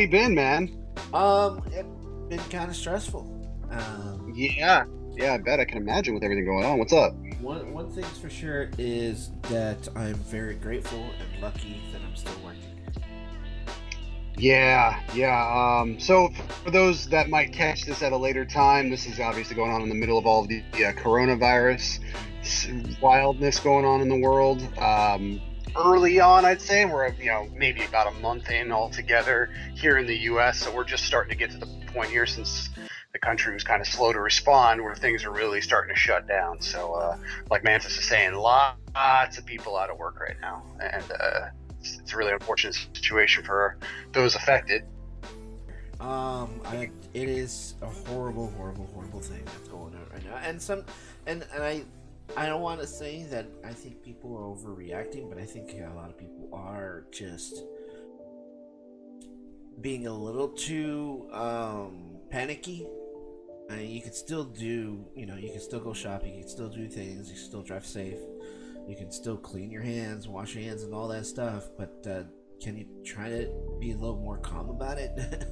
you been, man? It's been kind of stressful. Yeah, yeah, I bet I can imagine with everything going on. What's up? One thing's for sure is that I'm very grateful and lucky that I'm still working. Yeah, yeah. So for those that might catch this at a later time, this is obviously going on in the middle of all of the coronavirus wildness going on in the world. Early on, I'd say we're maybe about a month in altogether here in the U.S. So we're just starting to get to the point here since the country was kind of slow to respond, where things are really starting to shut down. So, like Mantis is saying, lots of people out of work right now, and it's a really unfortunate situation for those affected. It is a horrible, horrible, horrible thing that's going on right now, and I don't want to say that I think people are overreacting, but I think a lot of people are just being a little too panicky. I mean, you can still do, you can still go shopping, you can still do things, you can still drive safe, you can still clean your hands, wash your hands, and all that stuff. But can you try to be a little more calm about it?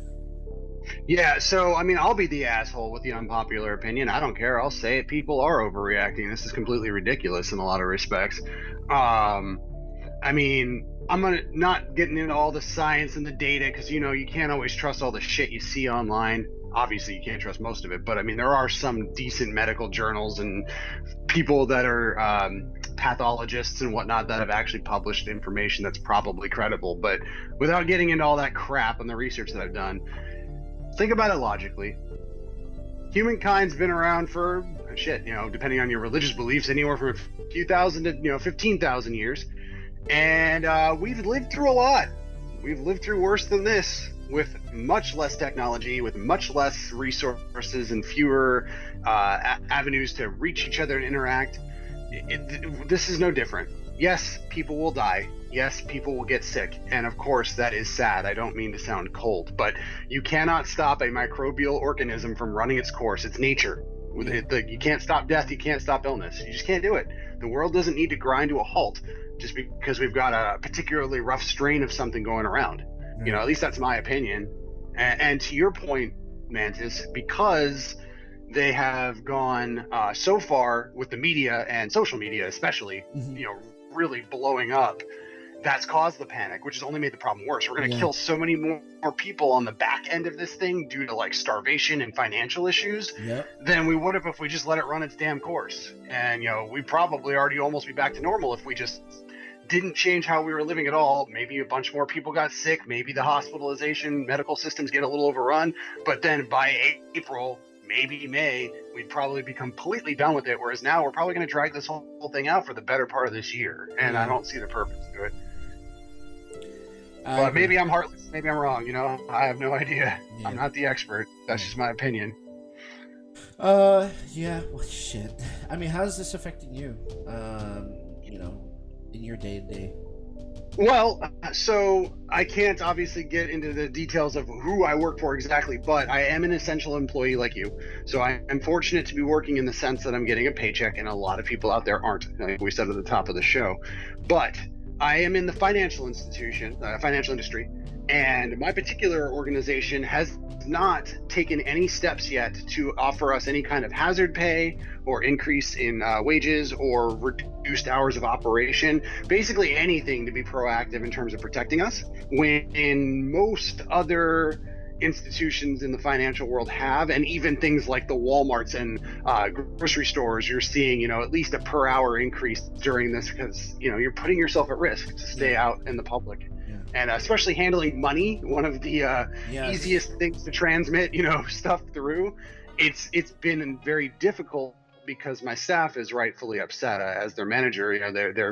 Yeah, so I mean, I'll be the asshole with the unpopular opinion. I don't care. I'll say it. People are overreacting. This is completely ridiculous in a lot of respects. Um, I mean, I'm gonna not getting into all the science and the data because you can't always trust all the shit you see online. Obviously, you can't trust most of it, but I mean, there are some decent medical journals and people that are pathologists and whatnot that have actually published information that's probably credible. But without getting into all that crap and the research that I've done, think about it logically. Humankind's been around for shit, depending on your religious beliefs, anywhere from a few thousand to 15,000 years, and we've lived through a lot. We've lived through worse than this, with much less technology, with much less resources, and fewer avenues to reach each other and interact. This is no different. Yes, people will die. Yes, people will get sick. And of course, that is sad. I don't mean to sound cold, but you cannot stop a microbial organism from running its course. It's nature. You can't stop death. You can't stop illness. You just can't do it. The world doesn't need to grind to a halt just because we've got a particularly rough strain of something going around. Right. At least that's my opinion. And to your point, Mantis, because they have gone so far with the media and social media, especially, Mm-hmm. really blowing up. That's caused the panic, which has only made the problem worse. We're going to kill so many more people on the back end of this thing due to like starvation and financial issues Yep. than we would have if we just let it run its damn course. And we'd probably already almost be back to normal if we just didn't change how we were living at all. Maybe a bunch more people got sick. Maybe the hospitalization medical systems get a little overrun. But then by April, maybe May, we'd probably be completely done with it. Whereas now we're probably going to drag this whole thing out for the better part of this year. And I don't see the purpose to it. But maybe I'm heartless. Maybe I'm wrong. I have no idea. Yeah. I'm not the expert. That's just my opinion. Yeah. Well, shit. I mean, how's this affecting you? In your day to day. Well, so I can't obviously get into the details of who I work for exactly, but I am an essential employee like you. So I am fortunate to be working in the sense that I'm getting a paycheck, and a lot of people out there aren't, like we said at the top of the show. But I am in the financial industry, and my particular organization has not taken any steps yet to offer us any kind of hazard pay or increase in wages or reduced hours of operation, basically anything to be proactive in terms of protecting us, when most other institutions in the financial world have, and even things like the Walmarts and grocery stores, you're seeing at least a per hour increase during this, because you're putting yourself at risk to stay out in the public. And especially handling money, one of the easiest things to transmit stuff through. It's been very difficult because my staff is rightfully upset. As their manager,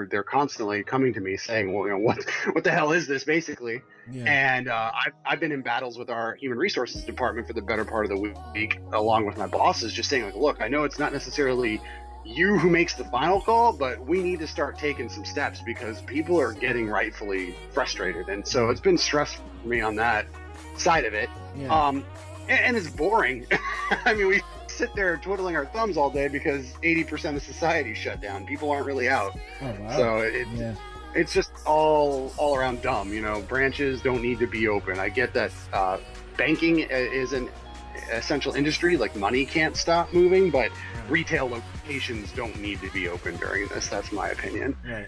they're constantly coming to me saying, well, what the hell is this, basically? And I've been in battles with our human resources department for the better part of the week, along with my bosses, just saying, like, look, I know it's not necessarily you who makes the final call, but we need to start taking some steps because people are getting rightfully frustrated. And so it's been stressful for me on that side of it. And it's boring. I mean, we sit there twiddling our thumbs all day because 80% of society shut down. People aren't really out. Oh, wow. So it's just all around dumb. You know, branches don't need to be open. I get that banking is an essential industry, like money can't stop moving, but Right. retail locations don't need to be open during this. That's my opinion. Right.